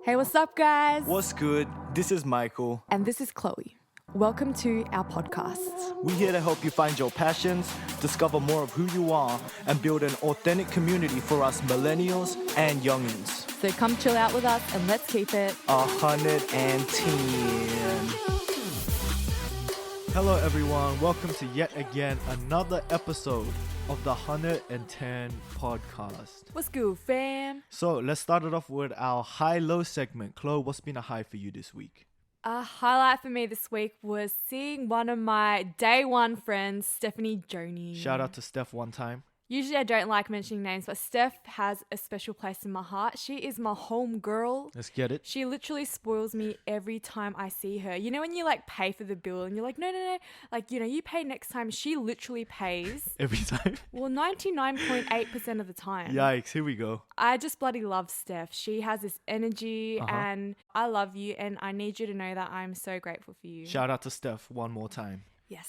Hey, what's up, guys? What's good? This is Michael. And this is Chloe. Welcome to our podcast. We're here to help you find your passions, discover more of who you are, and build an authentic community for us millennials and youngins. So come chill out with us and let's keep it Hunnit Ten. Hello everyone, welcome to yet again another episode of the Hunnit Ten podcast. What's good, fam? So let's start it off with our high-low segment. Chloe, what's been a high for you this week? A highlight for me this week was seeing one of my day one friends, Stephanie Joni. Shout out to Steph one time. Usually I don't like mentioning names, but Steph has a special place in my heart. She is my home girl. Let's get it. She literally spoils me every time I see her. You know when you like pay for the bill and you're like, no. Like, you know, you pay next time. She literally pays. Every time? Well, 99.8% of the time. Yikes, here we go. I just bloody love Steph. She has this energy and I love you and I need you to know that I'm so grateful for you. Shout out to Steph one more time. Yes.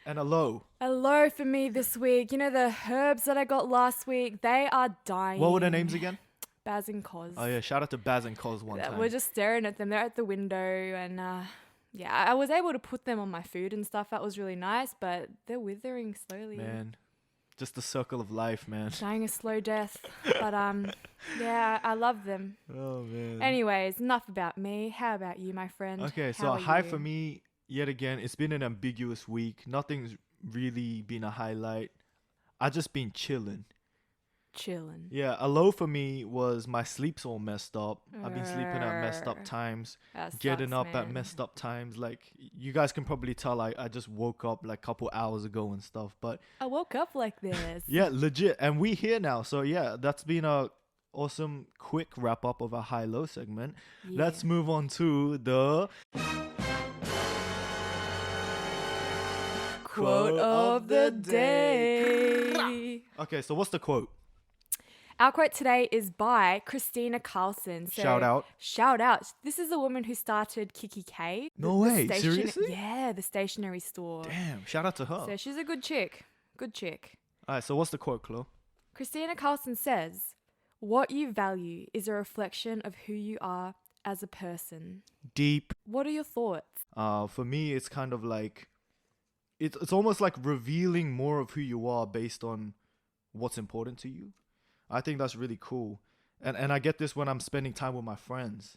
And a low. A low for me this week. You know the herbs that I got last week? They are dying. What were their names again? Baz and Coz. Oh yeah, shout out to Baz and Coz one time. We're just staring at them. They're at the window and I was able to put them on my food and stuff. That was really nice, but they're withering slowly. Man, just the circle of life, man. Dying a slow death. But yeah, I love them. Oh man. Anyways, enough about me. How about you, my friend? Okay, so a high for me, yet again, it's been an ambiguous week. Nothing's really been a highlight. I just been chilling. Yeah, a low for me was my sleep's all messed up. I've been sleeping at messed up times, getting up at messed up times. Like, you guys can probably tell I just woke up like a couple hours ago and stuff. But I woke up like this. yeah, legit. And we here now. So yeah, that's been a awesome quick wrap up of our high-low segment. Yeah. Let's move on to the quote of the day. Okay, so what's the quote? Our quote today is by Christina Carlson. So Shout out. This is the woman who started Kiki K. No way. Seriously? Yeah, the stationery store. Damn, shout out to her. So she's a good chick. Good chick. All right, so what's the quote, Chloe? Christina Carlson says, "What you value is a reflection of who you are as a person." Deep. What are your thoughts? For me, it's kind of like, it's almost like revealing more of who you are based on what's important to you. I think that's really cool. And I get this when I'm spending time with my friends.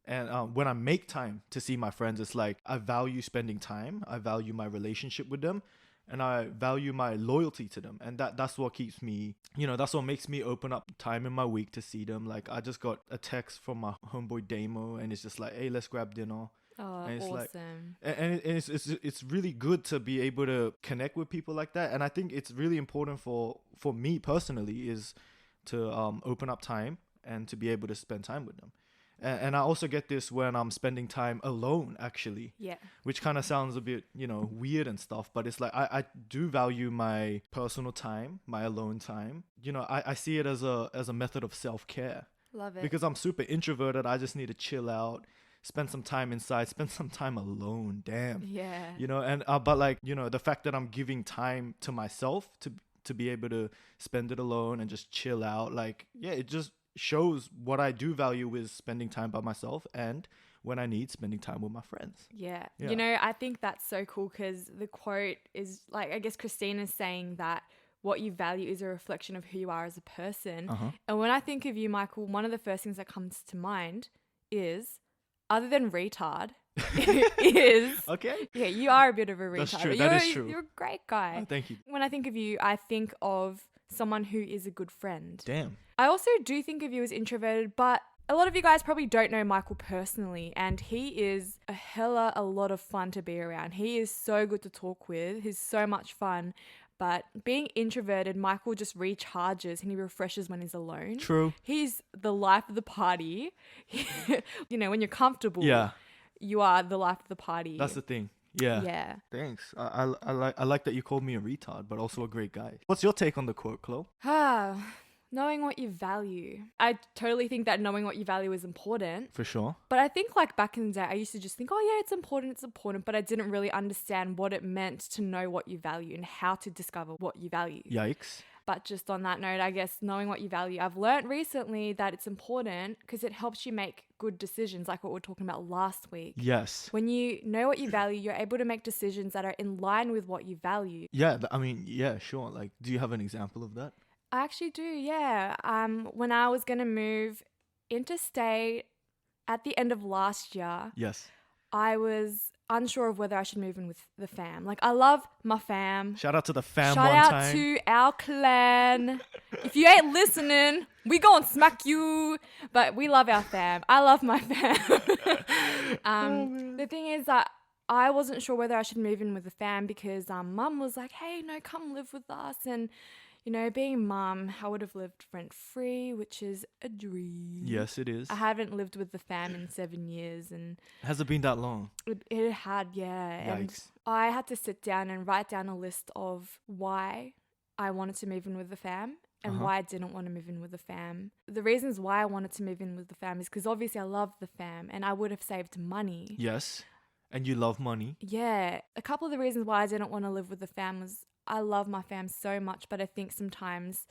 And when I make time to see my friends, it's like I value spending time. I value my relationship with them. And I value my loyalty to them. And that's what keeps me, that's what makes me open up time in my week to see them. Like, I just got a text from my homeboy Damo, and it's just like, hey, let's grab dinner. Oh, and it's awesome. It's really good to be able to connect with people like that. And I think it's really important for me personally is to open up time and to be able to spend time with them. And I also get this when I'm spending time alone, actually. Yeah. Which kind of sounds a bit, weird and stuff. But it's like I do value my personal time, my alone time. I see it as a method of self-care. Love it. Because I'm super introverted. I just need to chill out, spend some time inside, spend some time alone. Damn. Yeah. And but like, the fact that I'm giving time to myself to be able to spend it alone and just chill out, like, yeah, it just shows what I do value is spending time by myself, and when I need, spending time with my friends. Yeah. I think that's so cool because the quote is like, I guess Christina's saying that what you value is a reflection of who you are as a person. And when I think of you, Michael, one of the first things that comes to mind is, other than retard, is... Okay. Yeah, you are a bit of a retard. That's true. That is true. You're a great guy. Oh, thank you. When I think of you, I think of someone who is a good friend. Damn. I also do think of you as introverted, but a lot of you guys probably don't know Michael personally, and he is a lot of fun to be around. He is so good to talk with. He's so much fun. But being introverted, Michael just recharges and he refreshes when he's alone. True. He's the life of the party. When you're comfortable, you are the life of the party. That's the thing. Yeah. Yeah. Thanks. I like that you called me a retard, but also a great guy. What's your take on the quote, Chloe? Knowing what you value. I totally think that knowing what you value is important. For sure. But I think like back in the day, I used to just think, oh yeah, it's important. But I didn't really understand what it meant to know what you value and how to discover what you value. Yikes. But just on that note, I guess knowing what you value, I've learned recently that it's important because it helps you make good decisions, like what we were talking about last week. Yes. When you know what you value, you're able to make decisions that are in line with what you value. Yeah, I mean, yeah, sure. Like, do you have an example of that? I actually do, yeah. When I was going to move interstate at the end of last year, Yes. I was unsure of whether I should move in with the fam. Like, I love my fam. Shout out to the fam Shout one out time. to our clan. If you ain't listening, we gon' smack you. But we love our fam. I love my fam. The thing is that I wasn't sure whether I should move in with the fam because mum was like, hey, no, come live with us. And, you know, being mum, I would have lived rent-free, which is a dream. Yes, it is. I haven't lived with the fam in 7 years. And Has it been that long? it had, yeah. And Yikes. I had to sit down and write down a list of why I wanted to move in with the fam and why I didn't want to move in with the fam. The reasons why I wanted to move in with the fam is because obviously I love the fam and I would have saved money. Yes. And you love money. Yeah. A couple of the reasons why I didn't want to live with the fam was I love my fam so much, but I think sometimes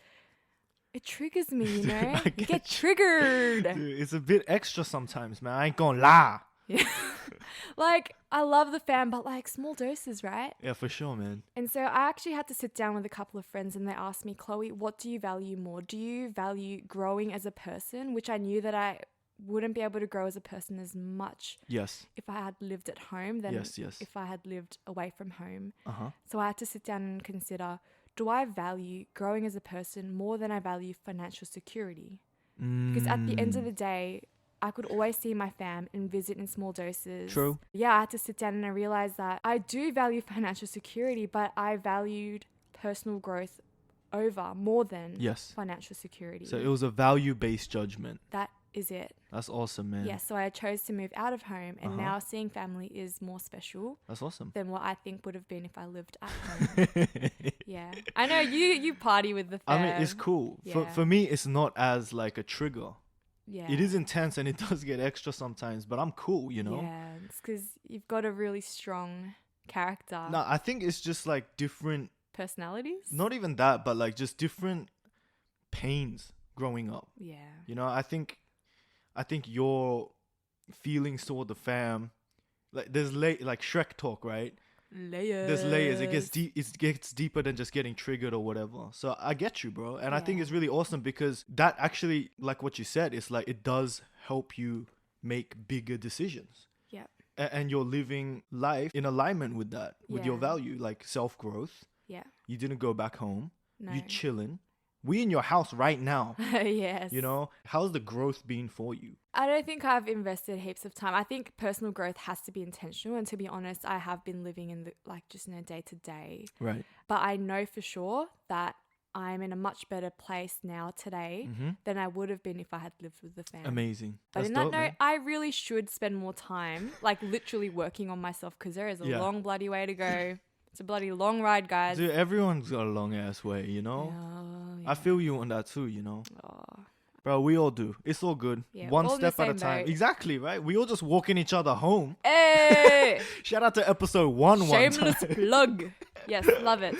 it triggers me, you know? You get triggered. Dude, it's a bit extra sometimes, man. I ain't gonna lie. Yeah. Like, I love the fam, but like small doses, right? Yeah, for sure, man. And so I actually had to sit down with a couple of friends and they asked me, Chloe, what do you value more? Do you value growing as a person, which I knew that I wouldn't be able to grow as a person as much Yes. if I had lived at home than Yes. if I had lived away from home. Uh-huh. So I had to sit down and consider, do I value growing as a person more than I value financial security? Because at the end of the day, I could always see my fam and visit in small doses. True. Yeah, I had to sit down and I realized that I do value financial security, but I valued personal growth over more than Yes. financial security. So it was a value-based judgment. That is it. That's awesome, man. Yeah, so I chose to move out of home and now seeing family is more special That's awesome. than what I think would have been if I lived at home. Yeah. I know you party with the fam. I mean, it's cool. Yeah. For me, it's not as like a trigger. Yeah. It is intense and it does get extra sometimes, but I'm cool, you know? Yeah, it's because you've got a really strong character. No, I think it's just like different, Personalities? not even that, but like just different pains growing up. Yeah. You know, I think your feelings toward the fam, like there's like Shrek talk, right? Layers. There's layers. It gets deep. It gets deeper than just getting triggered or whatever. So I get you, bro, and I think Yeah. it's really awesome because that actually, like what you said, it's like it does help you make bigger decisions. Yep. And you're living life in alignment with that, with your Yeah. value, like self growth. Yeah. You didn't go back home. No. You chilling. We in your house right now. Yes. You know, how's the growth been for you? I don't think I've invested heaps of time. I think personal growth has to be intentional. And to be honest, I have been living in the, like just in a day to day. Right. But I know for sure that I'm in a much better place now today than I would have been if I had lived with the fam. Amazing. But That's in that dope, note, man. I really should spend more time, like literally working on myself because there is a Yeah. long bloody way to go. It's a bloody long ride, guys. Dude, everyone's got a long ass way, you know? Oh, I feel you on that too, you know? oh. Bro, we all do. It's all good. Yeah, One all in the step at a same time. boat. Exactly, right? We all just walking each other home. Hey! Shout out to episode 1 Shameless time. plug. Yes, love it.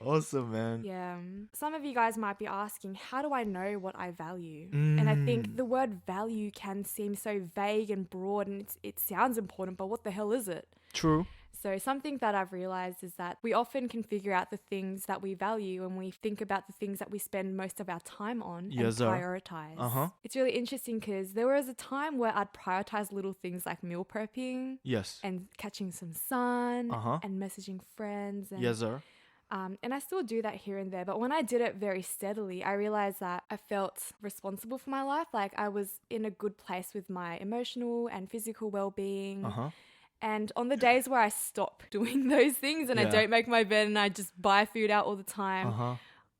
Awesome, man. Yeah. Some of you guys might be asking, how do I know what I value? And I think the word value can seem so vague and broad and it sounds important, but what the hell is it? True. So something that I've realized is that we often can figure out the things that we value when we think about the things that we spend most of our time on and Yes, sir. prioritize. Uh-huh. It's really interesting because there was a time where I'd prioritize little things like meal prepping Yes. and catching some sun Uh-huh. and messaging friends. And, Yes, sir. and I still do that here and there. But when I did it very steadily, I realized that I felt responsible for my life. Like I was in a good place with my emotional and physical well-being. Uh-huh. And on the days where I stop doing those things and I Yeah. don't make my bed and I just buy food out all the time, Uh-huh.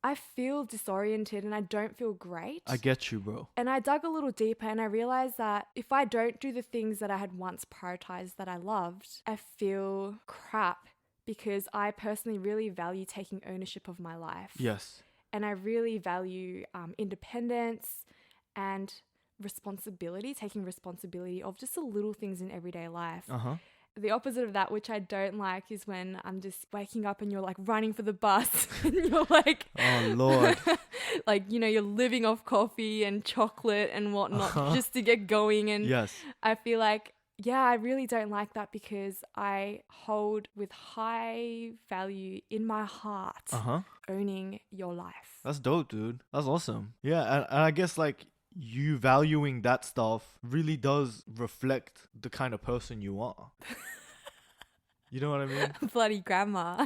I feel disoriented and I don't feel great. I get you, bro. And I dug a little deeper and I realized that if I don't do the things that I had once prioritized that I loved, I feel crap because I personally really value taking ownership of my life. Yes. And I really value independence and responsibility, taking responsibility of just the little things in everyday life. Uh-huh. The opposite of that, which I don't like, is when I'm just waking up and you're like running for the bus and you're like, oh Lord. like, you know, you're living off coffee and chocolate and whatnot just to get going. And Yes. I feel like, yeah, I really don't like that because I hold with high value in my heart owning your life. That's dope, dude. That's awesome. Yeah, and I guess like you valuing that stuff really does reflect the kind of person you are. You know what I mean? Bloody grandma.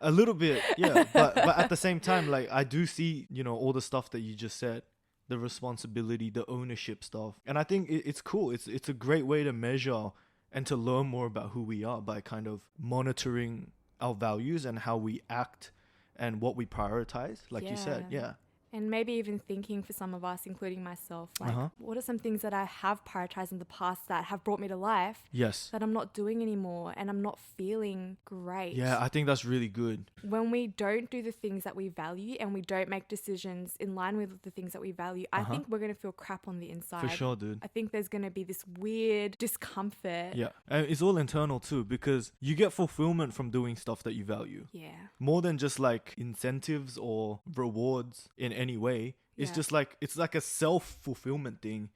A little bit, yeah. But at the same time, like I do see, you know, all the stuff that you just said, the responsibility, the ownership stuff, and I think it's cool. It's a great way to measure and to learn more about who we are by kind of monitoring our values and how we act and what we prioritize, like you said. Yeah. And maybe even thinking for some of us, including myself, like what are some things that I have prioritized in the past that have brought me to life Yes. that I'm not doing anymore and I'm not feeling great? Yeah, I think that's really good. When we don't do the things that we value and we don't make decisions in line with the things that we value, I think we're going to feel crap on the inside. For sure, dude. I think there's going to be this weird discomfort. Yeah. And it's all internal too, because you get fulfillment from doing stuff that you value. Yeah. More than just like incentives or rewards in any way. It's just like, it's like a self-fulfillment thing.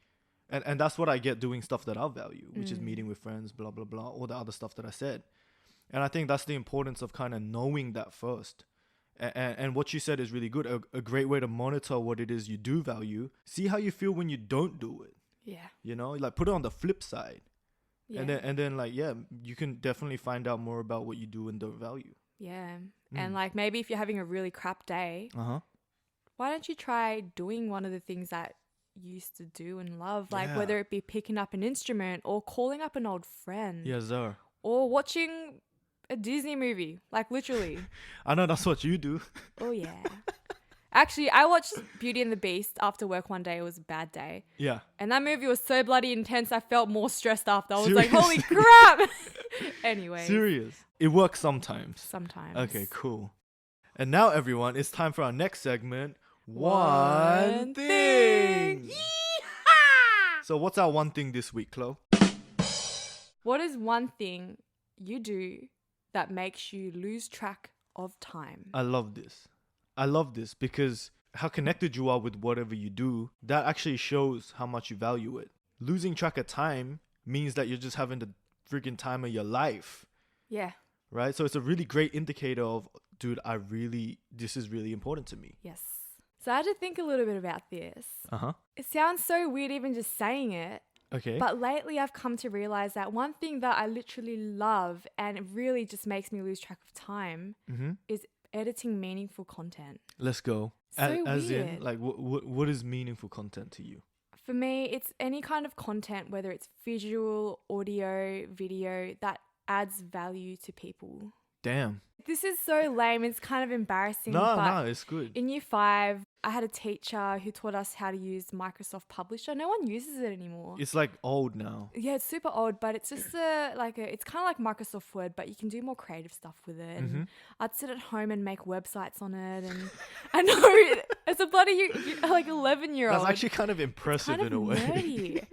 And that's what I get doing stuff that I value, which is meeting with friends, blah, blah, blah, all the other stuff that I said. And I think that's the importance of kind of knowing that first. And what you said is really good. A great way to monitor what it is you do value. See how you feel when you don't do it. Yeah. You know, like put it on the flip side. Yeah. And then like, yeah, you can definitely find out more about what you do and don't value. Yeah. And like maybe if you're having a really crap day, why don't you try doing one of the things that you used to do and love? Like whether it be picking up an instrument or calling up an old friend. Yes, sir. Or watching a Disney movie. Like literally. I know that's what you do. Oh, yeah. Actually, I watched Beauty and the Beast after work one day. It was a bad day. Yeah. And that movie was so bloody intense, I felt more stressed after. I was Serious? like, holy crap. Anyway. Serious. It works sometimes. Sometimes. Okay, cool. And now, everyone, it's time for our next segment. One thing. So what's our one thing this week, Chloe? What is one thing you do that makes you lose track of time? I love this because how connected you are with whatever you do, that actually shows how much you value it. Losing track of time means that you're just having the freaking time of your life. Yeah. Right? So it's a really great indicator of, dude, this is really important to me. Yes. So I had to think a little bit about this. It sounds so weird even just saying it. Okay. But lately I've come to realize that one thing that I literally love and it really just makes me lose track of time is editing meaningful content. Let's go. So as weird. in, like, what is meaningful content to you? For me, it's any kind of content, whether it's visual, audio, video, that adds value to people. Damn. This is so lame. It's kind of embarrassing. No, it's good. In year 5, I had a teacher who taught us how to use Microsoft Publisher. No one uses it anymore. It's like old now. Yeah, it's super old, but it's just it's kind of like Microsoft Word, but you can do more creative stuff with it. And I'd sit at home and make websites on it. And I know it's a bloody like 11-year-old. That's actually kind of impressive in a way. Nerdy.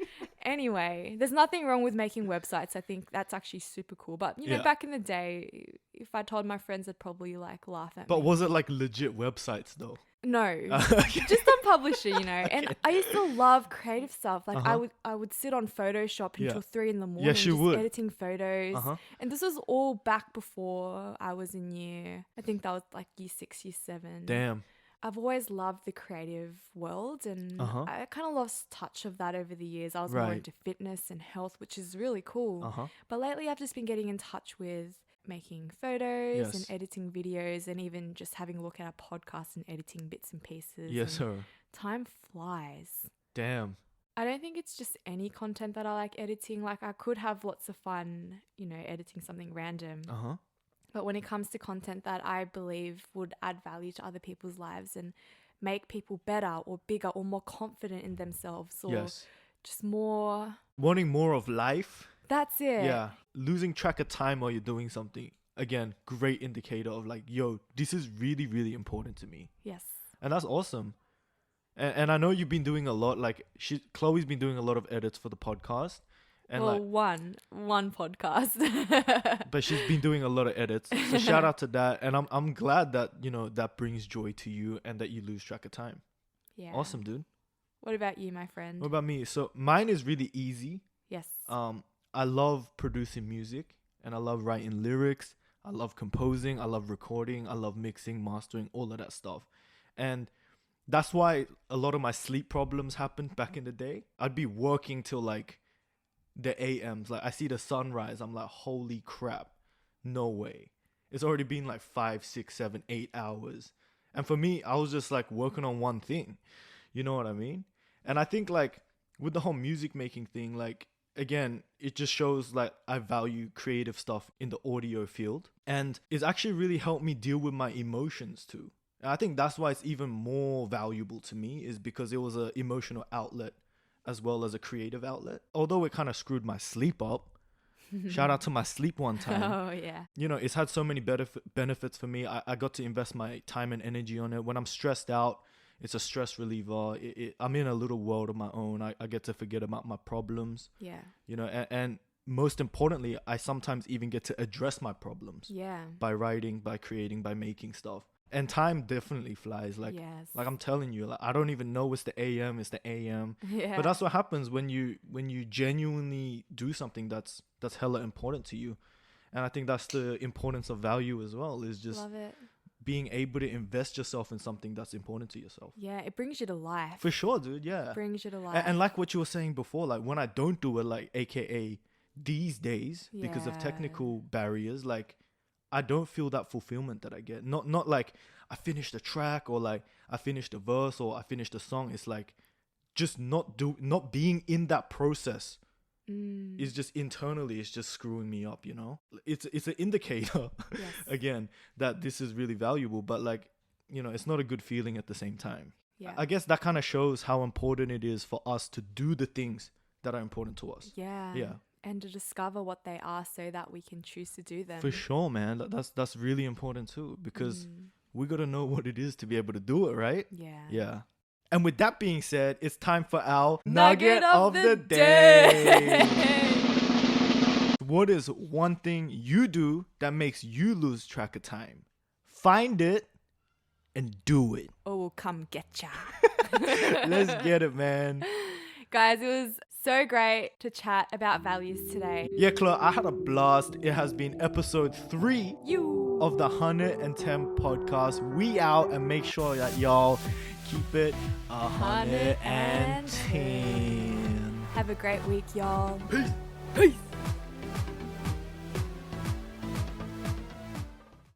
Anyway, there's nothing wrong with making websites. I think that's actually super cool. But, you know, back in the day, if I told my friends, they'd probably like laugh at me. But was it like legit websites though? No, just on Publisher, you know. Okay. And I used to love creative stuff. Like I would sit on Photoshop until 3 a.m. Yes, you would. Editing photos. And this was all back before I was in I think that was like year 6, year 7. Damn. I've always loved the creative world and I kind of lost touch of that over the years. I was more into fitness and health, which is really cool. But lately I've just been getting in touch with making photos and editing videos and even just having a look at a podcast and editing bits and pieces. Yes, sir. Time flies. Damn. I don't think it's just any content that I like editing. Like I could have lots of fun, you know, editing something random. But when it comes to content that I believe would add value to other people's lives and make people better or bigger or more confident in themselves or just more... Wanting more of life. That's it. Yeah. Losing track of time while you're doing something. Again, great indicator of like, yo, this is really, really important to me. Yes. And that's awesome. And I know you've been doing a lot, like Chloe's been doing a lot of edits for the podcast. And well, like one podcast. but she's been doing a lot of edits. So shout out to that. And I'm glad that, you know, that brings joy to you and that you lose track of time. Yeah. Awesome, dude. What about you, my friend? What about me? So mine is really easy. Yes. I love producing music and I love writing lyrics. I love composing. I love recording. I love mixing, mastering, all of that stuff. And that's why a lot of my sleep problems happened back in the day. I'd be working till like the AMs. Like I see the sunrise. I'm like, holy crap. No way. It's already been like 5, 6, 7, 8 hours. And for me, I was just like working on one thing. You know what I mean? And I think like with the whole music making thing, like again, it just shows like I value creative stuff in the audio field. And it's actually really helped me deal with my emotions too. And I think that's why it's even more valuable to me, is because it was an emotional outlet as well as a creative outlet. Although it kind of screwed my sleep up. Shout out to my sleep one time. Oh, yeah. You know, it's had so many benefits for me. I got to invest my time and energy on it. When I'm stressed out, it's a stress reliever. I'm in a little world of my own. I get to forget about my problems. Yeah. You know, and most importantly, I sometimes even get to address my problems. Yeah. By writing, by creating, by making stuff. And time definitely flies. Like, yes. like I'm telling you, like I don't even know it's the AM. It's the AM. Yeah. But that's what happens when you genuinely do something that's hella important to you. And I think that's the importance of value as well. Is just love it. Being able to invest yourself in something that's important to yourself. Yeah, it brings you to life. For sure, dude. Yeah. Brings you to life. And like what you were saying before, like when I don't do it, like AKA these days, because of Yeah. technical barriers, like I don't feel that fulfillment that I get. Not like I finished a track or like I finished a verse or I finished a song. It's like just not being in that process is just internally, it's just screwing me up, you know? It's an indicator, Yes. again, that this is really valuable, but like, you know, it's not a good feeling at the same time. Yeah. I guess that kind of shows how important it is for us to do the things that are important to us. Yeah. Yeah. And to discover what they are so that we can choose to do them. For sure, man. That's really important too, because we got to know what it is to be able to do it, right? Yeah. Yeah. And with that being said, it's time for our Nugget of the day. What is one thing you do that makes you lose track of time? Find it and do it. Or we'll come get ya. Let's get it, man. Guys, it was so great to chat about values today. Yeah, Claire, I had a blast. It has been episode 3 of the Hunnit Ten podcast. We out, and make sure that y'all keep it 110. Have a great week, y'all. Peace. Peace.